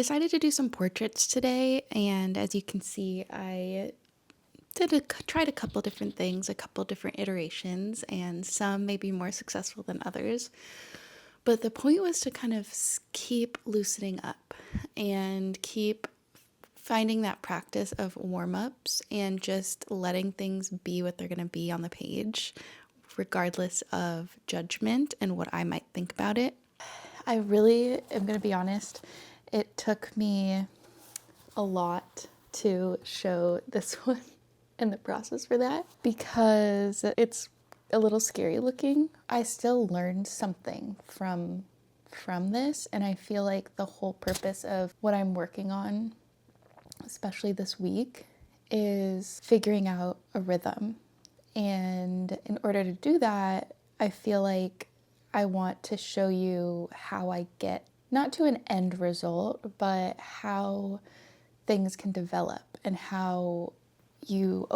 decided to do some portraits today, and as you can see, I tried a couple different things, a couple different iterations, and some may be more successful than others. But the point was to kind of keep loosening up and keep finding that practice of warm-ups and just letting things be what they're going to be on the page, regardless of judgment and what I might think about it. I really am going to be honest, it took me a lot to show this one in the process for that because it's a little scary looking. I still learned something from this, and I feel like the whole purpose of what I'm working on, especially this week, is figuring out a rhythm. And in order to do that, I feel like I want to show you how I get not to an end result, but how things can develop and how you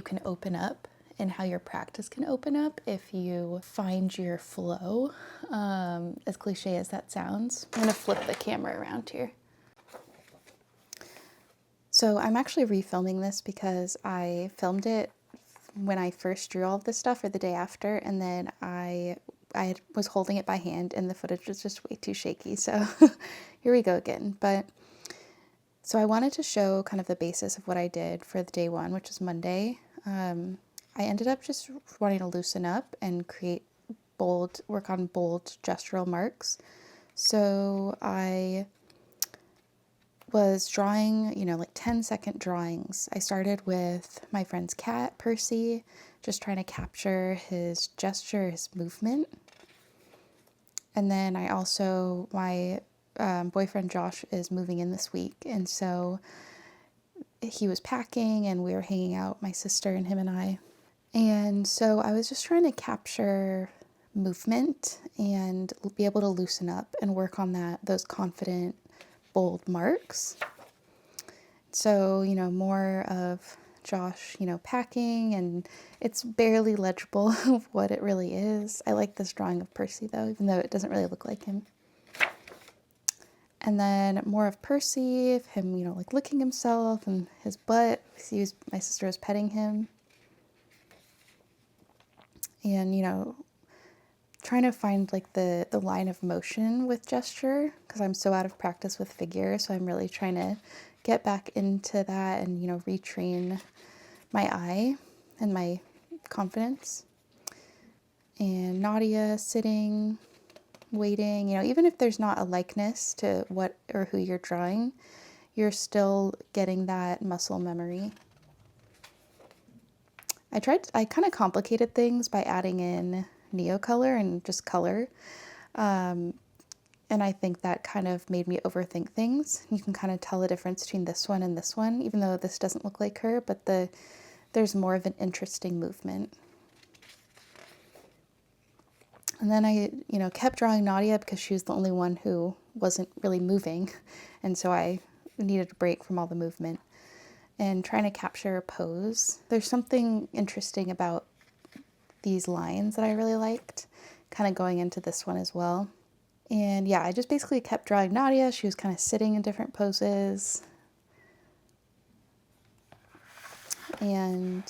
can open up, and how your practice can open up if you find your flow, as cliche as that sounds. I'm gonna flip the camera around here. So I'm actually refilming this because I filmed it when I first drew all of this stuff, or the day after, and then I was holding it by hand and the footage was just way too shaky, so here we go again. But so I wanted to show kind of the basis of what I did for the day one, which is Monday. I ended up just wanting to loosen up and work on bold gestural marks. So I was drawing, like 10-second drawings. I started with my friend's cat, Percy, just trying to capture his gesture, his movement. And then I also, my boyfriend Josh is moving in this week, and so he was packing and we were hanging out, my sister and him and I. And so I was just trying to capture movement and be able to loosen up and work on those confident, bold marks. So, more of Josh, packing, and it's barely legible of what it really is. I like this drawing of Percy though, even though it doesn't really look like him. And then more of Percy, him, like licking himself and his butt. My sister was petting him. And, trying to find like the line of motion with gesture, because I'm so out of practice with figure. So I'm really trying to get back into that and, retrain my eye and my confidence. And Nadia sitting, waiting, even if there's not a likeness to what or who you're drawing, you're still getting that muscle memory. I kind of complicated things by adding in Neocolor and just color. And I think that kind of made me overthink things. You can kind of tell the difference between this one and this one, even though this doesn't look like her, but there's more of an interesting movement. And then I, kept drawing Nadia because she was the only one who wasn't really moving. And so I needed a break from all the movement and trying to capture a pose. There's something interesting about these lines that I really liked, kind of going into this one as well. And yeah, I just basically kept drawing Nadia. She was kind of sitting in different poses. And,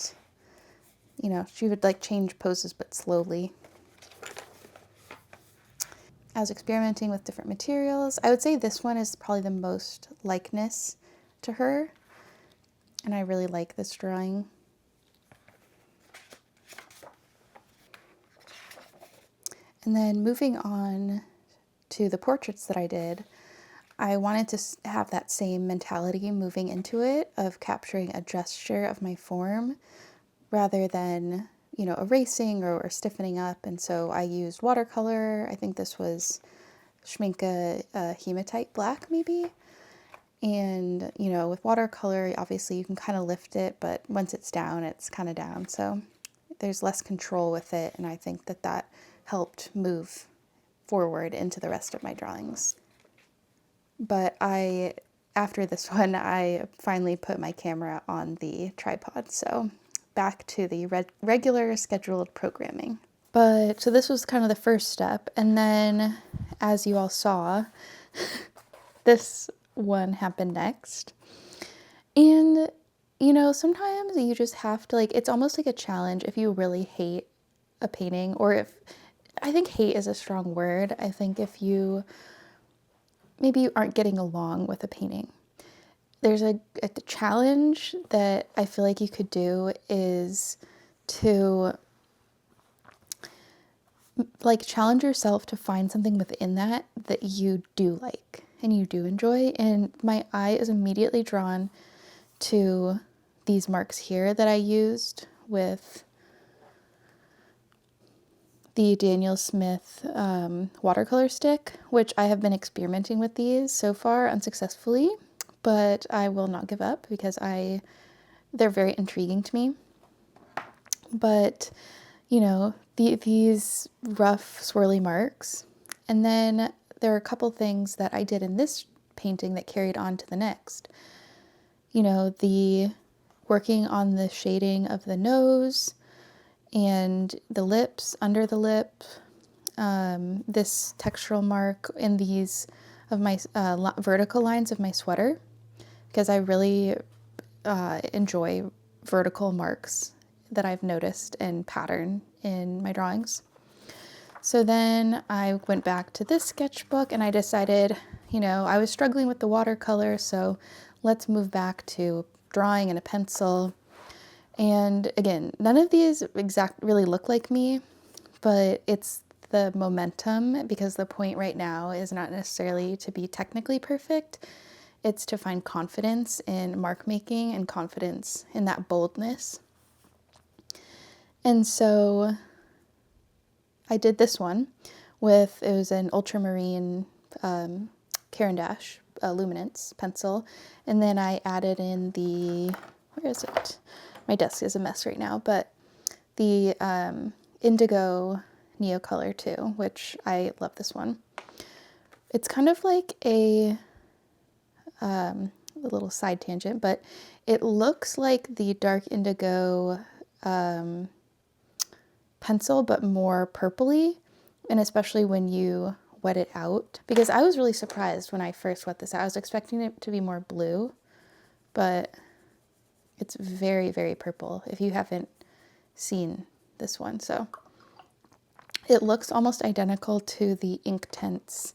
she would like change poses, but slowly. I was experimenting with different materials. I would say this one is probably the most likeness to her. And I really like this drawing. And then moving on to the portraits that I did, I wanted to have that same mentality moving into it of capturing a gesture of my form rather than, erasing or stiffening up. And so I used watercolor. I think this was Schmincke Hematite Black maybe. And, with watercolor, obviously you can kind of lift it, but once it's down, it's kind of down. So there's less control with it. And I think that helped move forward into the rest of my drawings. But after this one, I finally put my camera on the tripod. So back to the regular scheduled programming. But so this was kind of the first step. And then, as you all saw, this one happened next. And, you know, sometimes you just have to, like, it's almost like a challenge if you really hate a painting, or if, I think hate is a strong word. I think if you, maybe you aren't getting along with a painting, there's a challenge that I feel like you could do is to, like, challenge yourself to find something within that that you do like and you do enjoy. And my eye is immediately drawn to these marks here that I used with the Daniel Smith watercolor stick, which I have been experimenting with these so far unsuccessfully, but I will not give up because they're very intriguing to me. But, you know, these rough swirly marks. And then there are a couple things that I did in this painting that carried on to the next. You know, the working on the shading of the nose and the lips, under the lip, this textural mark in these of my vertical lines of my sweater, because I really enjoy vertical marks that I've noticed and pattern in my drawings. So then I went back to this sketchbook and I decided, you know, I was struggling with the watercolor, so let's move back to drawing in a pencil. And again, none of these really look like me, but it's the momentum, because the point right now is not necessarily to be technically perfect. It's to find confidence in mark making and confidence in that boldness. And so I did this one with, it was an ultramarine Caran d'Ache luminance pencil. And then I added in where is it? My desk is a mess right now, but the indigo Neocolor too, which I love this one. It's kind of like a little side tangent, but it looks like the dark indigo pencil, but more purpley, and especially when you wet it out, because I was really surprised when I first wet this out. I was expecting it to be more blue, but it's very, very purple if you haven't seen this one. So it looks almost identical to the Inktense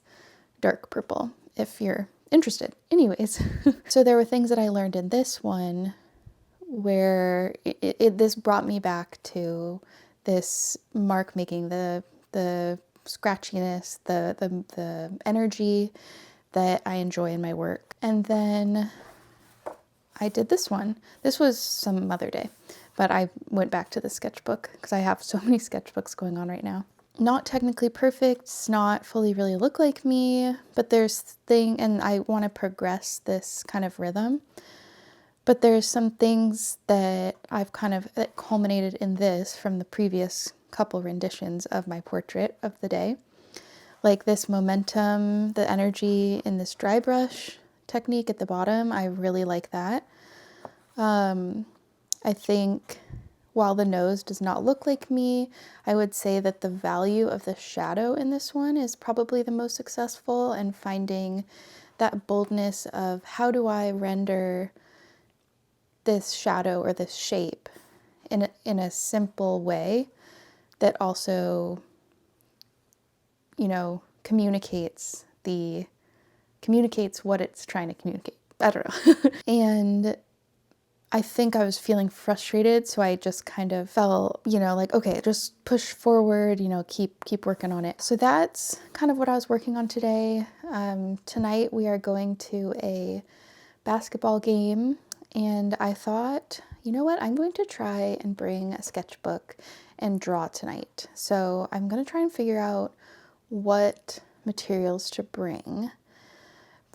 dark purple if you're interested. Anyways, so there were things that I learned in this one where this brought me back to this mark making, the scratchiness, the energy that I enjoy in my work. And then I did this one. This was some other day, but I went back to the sketchbook because I have so many sketchbooks going on right now. Not technically perfect, it's not fully really look like me, but and I want to progress this kind of rhythm. But there's some things that that culminated in this from the previous couple renditions of my portrait of the day. Like this momentum, the energy in this dry brush technique at the bottom, I really like that. I think while the nose does not look like me, I would say that the value of the shadow in this one is probably the most successful, and finding that boldness of how do I render this shadow or this shape in a simple way that also, you know, communicates what it's trying to communicate. I don't know. And I think I was feeling frustrated, so I just kind of felt, you know, like, okay, just push forward, you know, keep working on it. So that's kind of what I was working on today. Tonight we are going to a basketball game, and I thought, you know what, I'm going to try and bring a sketchbook and draw tonight. So I'm going to try and figure out what materials to bring.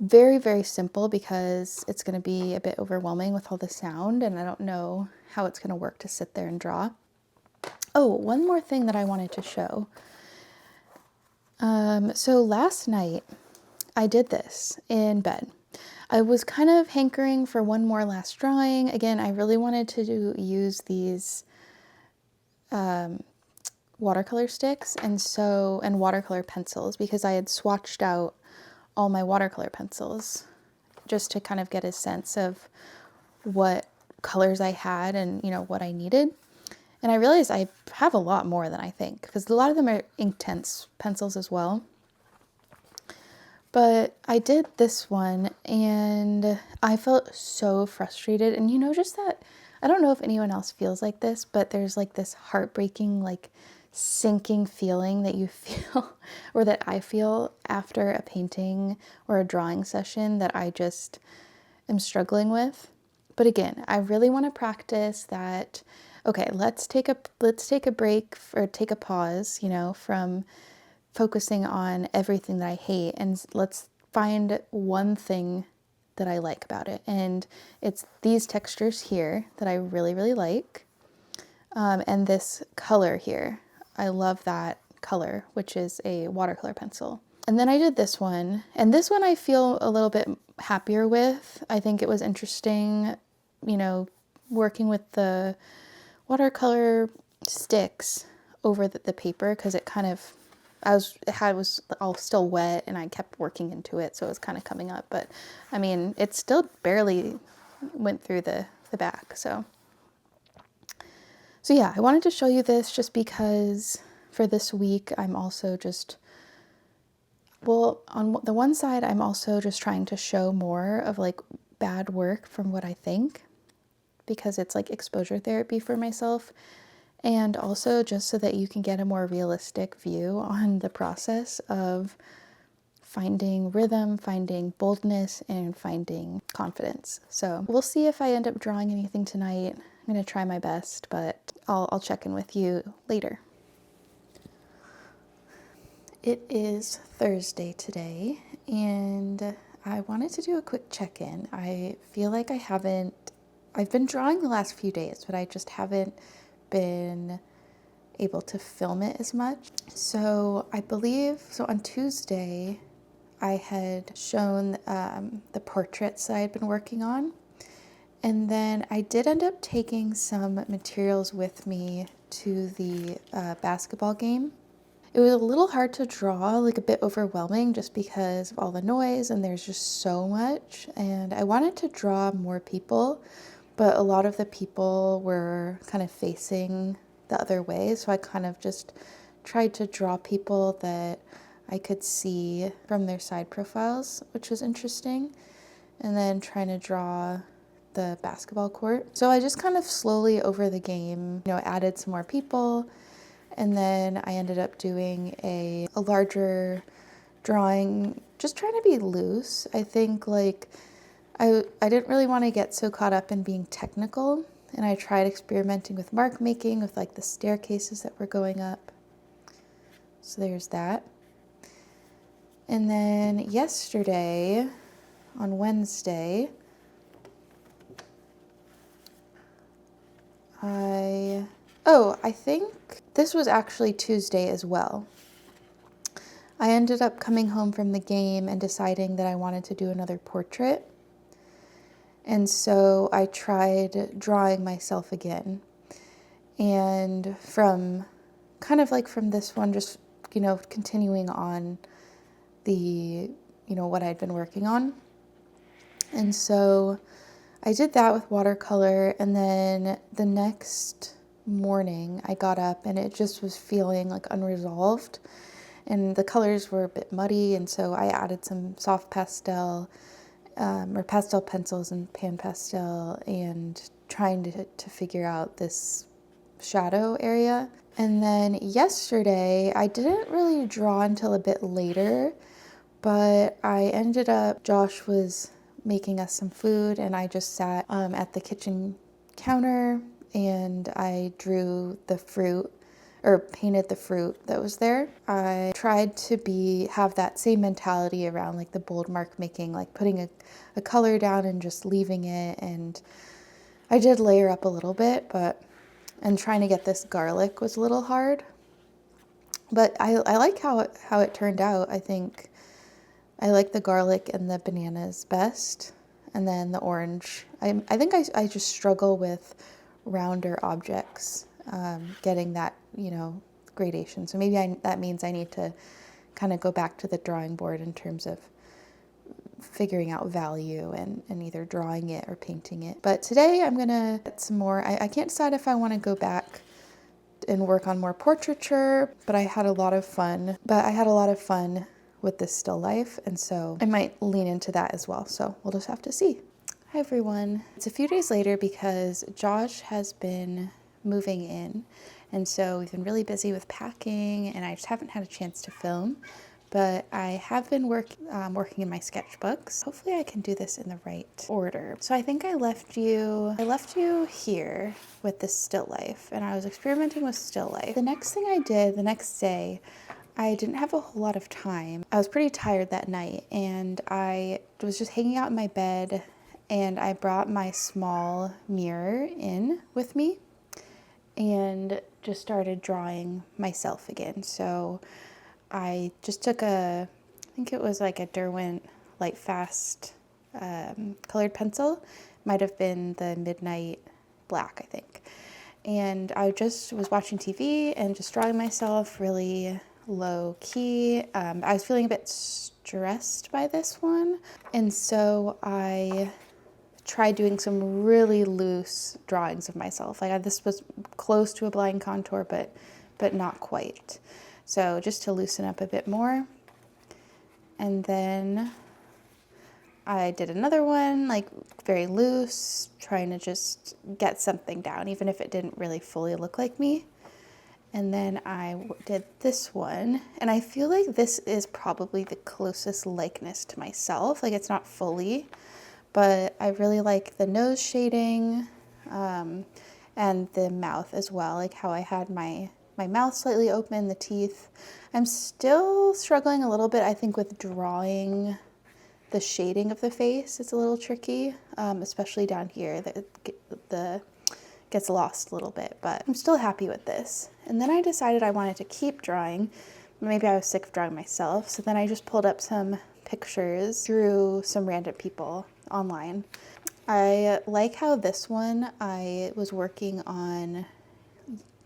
Very, very simple, because it's going to be a bit overwhelming with all the sound, and I don't know how it's going to work to sit there and draw. Oh, one more thing that I wanted to show. So last night I did this in bed. I was kind of hankering for one more last drawing. Again, I really wanted to use these watercolor sticks and watercolor pencils, because I had swatched out all my watercolor pencils just to kind of get a sense of what colors I had and, what I needed. And I realized I have a lot more than I think, because a lot of them are Inktense pencils as well. But I did this one and I felt so frustrated. And just that, I don't know if anyone else feels like this, but there's like this heartbreaking, like sinking feeling that you feel or that I feel after a painting or a drawing session that I just am struggling with. But again, I really want to practice that. Okay, let's take a break or take a pause, from focusing on everything that I hate, and let's find one thing that I like about it. And it's these textures here that I really, really like. And this color here. I love that color, which is a watercolor pencil. And then I did this one, and this one I feel a little bit happier with. I think it was interesting, working with the watercolor sticks over the paper, because it kind of, it was all still wet and I kept working into it, so it was kind of coming up. But I mean, it still barely went through the back. So yeah, I wanted to show you this just because for this week I'm also just, well, on the one side I'm also just trying to show more of like bad work from what I think, because it's like exposure therapy for myself. And also just so that you can get a more realistic view on the process of finding rhythm, finding boldness, and finding confidence. So we'll see if I end up drawing anything tonight. I'm going to try my best, but I'll check in with you later. It is Thursday today, and I wanted to do a quick check-in. I feel like I've been drawing the last few days, but I just haven't been able to film it as much. So I believe, on Tuesday, I had shown the portraits that I'd been working on. And then I did end up taking some materials with me to the basketball game. It was a little hard to draw, like a bit overwhelming, just because of all the noise and there's just so much. And I wanted to draw more people, but a lot of the people were kind of facing the other way. So I kind of just tried to draw people that I could see from their side profiles, which was interesting. And then trying to draw the basketball court. So I just kind of slowly over the game, added some more people. And then I ended up doing a larger drawing, just trying to be loose. I think like I didn't really want to get so caught up in being technical, and I tried experimenting with mark making with like the staircases that were going up. So there's that. And then yesterday, on Wednesday, I think this was actually Tuesday as well. I ended up coming home from the game and deciding that I wanted to do another portrait. And so I tried drawing myself again. And from this one, just, continuing on the, what I'd been working on. And so I did that with watercolor. And then the next morning I got up and it just was feeling like unresolved. And the colors were a bit muddy. And so I added some soft pastel or pastel pencils and pan pastel, and trying to figure out this shadow area. And then yesterday, I didn't really draw until a bit later, but I ended up, Josh was making us some food, and I just sat at the kitchen counter, and I drew the fruit, or painted the fruit that was there. I tried to have that same mentality around like the bold mark making, like putting a color down and just leaving it. And I did layer up a little bit, and trying to get this garlic was a little hard. But I like how it turned out. I think I like the garlic and the bananas best. And then the orange. I think I just struggle with rounder objects, getting that, gradation. So maybe that means I need to kind of go back to the drawing board in terms of figuring out value and either drawing it or painting it. But today I'm gonna get some more. I can't decide if I want to go back and work on more portraiture, but I had a lot of fun. With this still life, and so I might lean into that as well. So we'll just have to see. Hi everyone. It's a few days later because Josh has been moving in, and so we've been really busy with packing, and I just haven't had a chance to film. But I have been working in my sketchbooks. Hopefully I can do this in the right order. So I think I left you here with this still life, and I was experimenting with still life. The next thing I did the next day, I didn't have a whole lot of time. I was pretty tired that night, and I was just hanging out in my bed, and I brought my small mirror in with me and just started drawing myself again. So I just took I think it was like a Derwent Light Fast colored pencil. Might have been the Midnight Black, I think. And I just was watching TV and just drawing myself really low key. I was feeling a bit stressed by this one, and so I tried doing some really loose drawings of myself. Like this was close to a blind contour, but not quite. So just to loosen up a bit more. And then I did another one, like very loose, trying to just get something down, even if it didn't really fully look like me. And then I did this one, and I feel like this is probably the closest likeness to myself. Like it's not fully, but I really like the nose shading and the mouth as well, like how I had my mouth slightly open, the teeth. I'm still struggling a little bit, I think, with drawing the shading of the face. It's a little tricky, especially down here. The gets lost a little bit, but I'm still happy with this. And then I decided I wanted to keep drawing. Maybe I was sick of drawing myself, so then I just pulled up some pictures, drew some random people online. I like how this one I was working on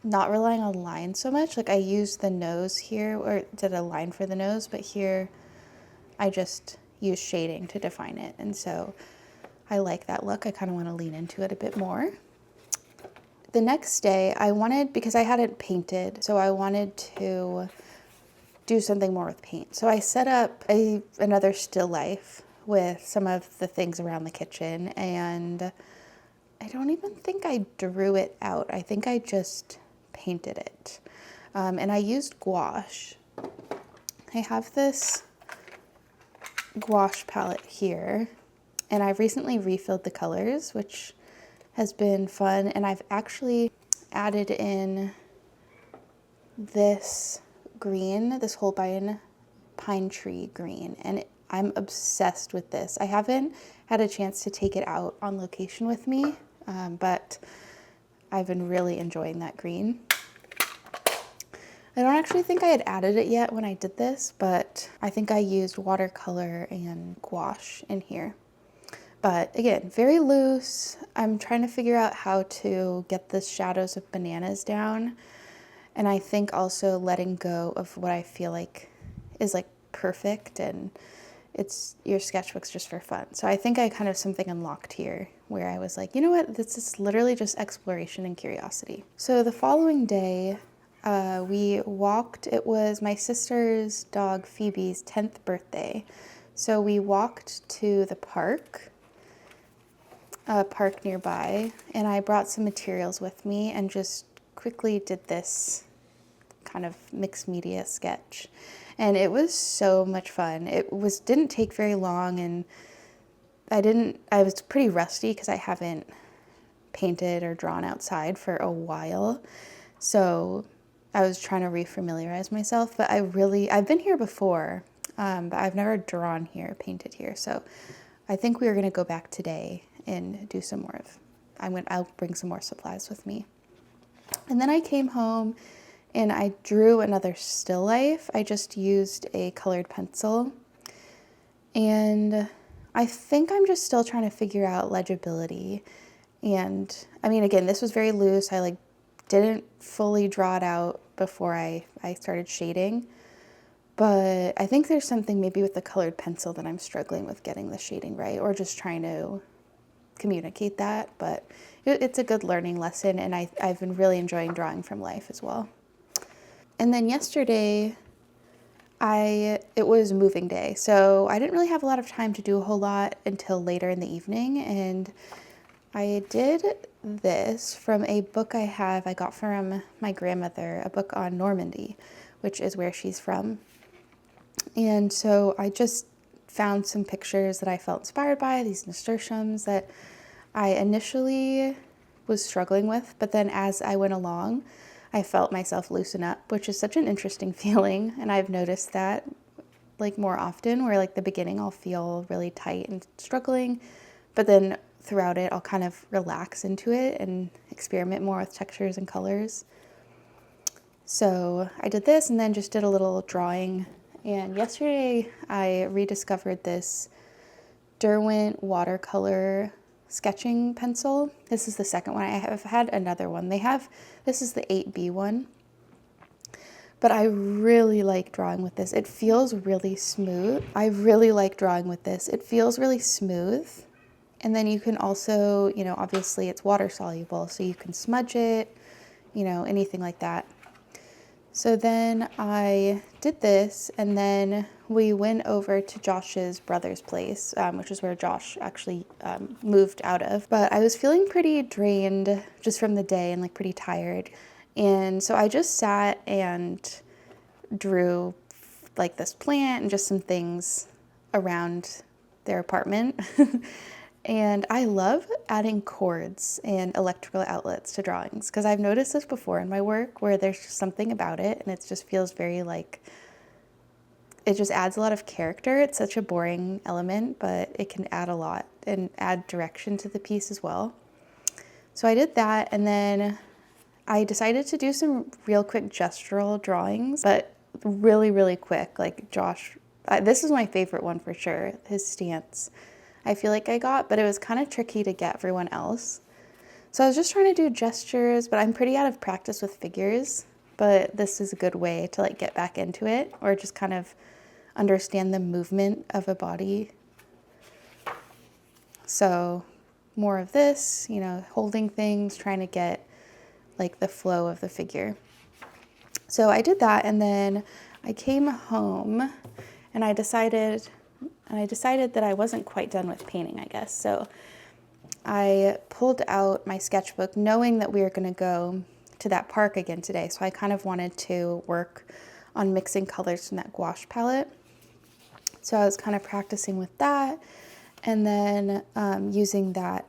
not relying on lines so much. Like I used the nose here, or did a line for the nose, but here I just used shading to define it. And so I like that look. I kind of want to lean into it a bit more. The next day because I hadn't painted, so I wanted to do something more with paint. So I set up another still life with some of the things around the kitchen, and I don't even think I drew it out. I think I just painted it. And I used gouache. I have this gouache palette here, and I've recently refilled the colors, which has been fun. And I've actually added in this green, this Holbein pine tree green, and I'm obsessed with this. I haven't had a chance to take it out on location with me, but I've been really enjoying that green. I don't actually think I had added it yet when I did this, but I think I used watercolor and gouache in here. But again, very loose. I'm trying to figure out how to get the shadows of bananas down. And I think also letting go of what I feel like is like perfect, and it's your sketchbook's just for fun. So I think I kind of something unlocked here where I was like, you know what, this is literally just exploration and curiosity. So the following day, we walked. It was my sister's dog Phoebe's 10th birthday. So we walked to the park, a park nearby, and I brought some materials with me and just quickly did this kind of mixed media sketch. And it was so much fun. Didn't take very long, and I was pretty rusty because I haven't painted or drawn outside for a while. So I was trying to refamiliarize myself, but I've been here before, but I've never drawn here, painted here. So I think we are going to go back today and do some more I'll bring some more supplies with me. And then I came home and I drew another still life. I just used a colored pencil, and I think I'm just still trying to figure out legibility. And I mean, again, this was very loose. didn't fully draw it out before I started shading, But I think there's something maybe with the colored pencil that I'm struggling with getting the shading right, or just trying to communicate that. But it's a good learning lesson, and I've been really enjoying drawing from life as well. And then yesterday, it was moving day, so I didn't really have a lot of time to do a whole lot until later in the evening, and I did this from a book I got from my grandmother, a book on Normandy, which is where she's from. And so I just found some pictures that I felt inspired by, these nasturtiums that I initially was struggling with, but then as I went along, I felt myself loosen up, which is such an interesting feeling. And I've noticed that like more often, where like the beginning I'll feel really tight and struggling, but then throughout it I'll kind of relax into it and experiment more with textures and colors. So I did this and then just did a little drawing. And yesterday I rediscovered this Derwent watercolor sketching pencil. This is the second one. I have had another one. This is the 8B one. But I really like drawing with this. It feels really smooth. I really like drawing with this. It feels really smooth. And then you can also, obviously it's water soluble, so you can smudge it, anything like that. So then I did this, and then we went over to Josh's brother's place, which is where Josh actually moved out of. But I was feeling pretty drained just from the day and like pretty tired. And so I just sat and drew like this plant and just some things around their apartment. And I love adding cords and electrical outlets to drawings because I've noticed this before in my work where there's just something about it and it just feels very like, it just adds a lot of character. It's such a boring element, but it can add a lot and add direction to the piece as well. So I did that, and then I decided to do some real quick gestural drawings, but really, really quick. Like Josh, this is my favorite one for sure, his stance. I feel like I got, but it was kind of tricky to get everyone else. So I was just trying to do gestures, but I'm pretty out of practice with figures, but this is a good way to like get back into it or just kind of understand the movement of a body. So more of this, holding things, trying to get like the flow of the figure. So I did that, and then I came home and I decided that I wasn't quite done with painting, I guess. So I pulled out my sketchbook knowing that we were going to go to that park again today. So I kind of wanted to work on mixing colors from that gouache palette. So I was kind of practicing with that, and then using that,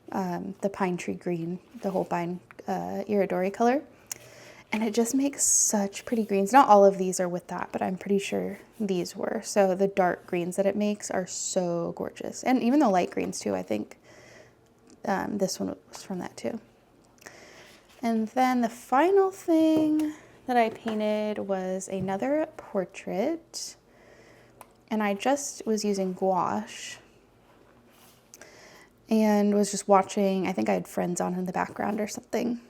the pine tree green, the Holbein iridori color. And it just makes such pretty greens. Not all of these are with that, but I'm pretty sure these were. So the dark greens that it makes are so gorgeous. And even the light greens too, I think this one was from that too. And then the final thing that I painted was another portrait. And I just was using gouache and was just watching. I think I had friends on in the background or something.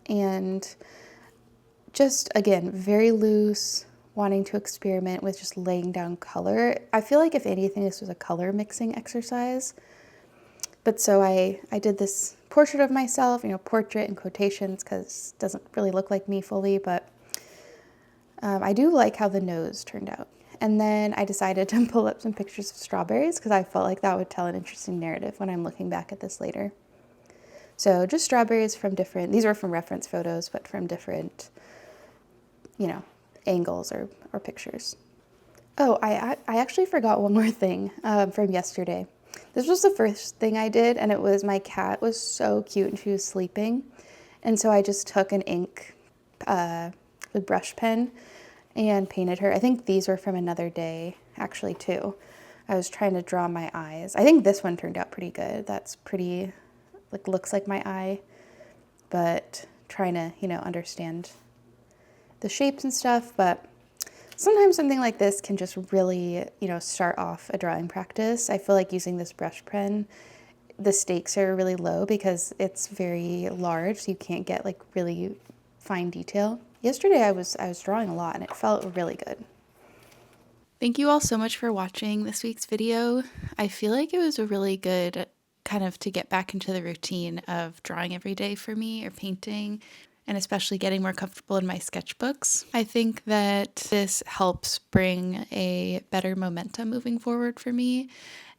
And just, again, very loose, wanting to experiment with just laying down color. I feel like if anything, this was a color mixing exercise. But so I did this portrait of myself, portrait in quotations because it doesn't really look like me fully, but I do like how the nose turned out. And then I decided to pull up some pictures of strawberries because I felt like that would tell an interesting narrative when I'm looking back at this later. So just strawberries from these were from reference photos, but from different angles or pictures. Oh, I actually forgot one more thing from yesterday. This was the first thing I did, and it was my cat was so cute and she was sleeping. And so I just took an ink, the brush pen, and painted her. I think these were from another day, actually, too. I was trying to draw my eyes. I think this one turned out pretty good. That's pretty, looks like my eye, but trying to, understand the shapes and stuff, but sometimes something like this can just really, start off a drawing practice. I feel like using this brush pen, the stakes are really low because it's very large, so you can't get really fine detail. Yesterday I was drawing a lot and it felt really good. Thank you all so much for watching this week's video. I feel like it was a really good kind of to get back into the routine of drawing every day for me or painting, and especially getting more comfortable in my sketchbooks. I think that this helps bring a better momentum moving forward for me,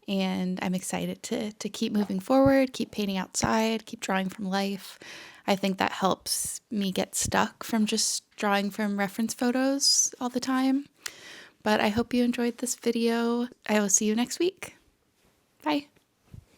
and I'm excited to keep moving forward, keep painting outside, keep drawing from life. I think that helps me get stuck from just drawing from reference photos all the time. But I hope you enjoyed this video. I will see you next week. Bye.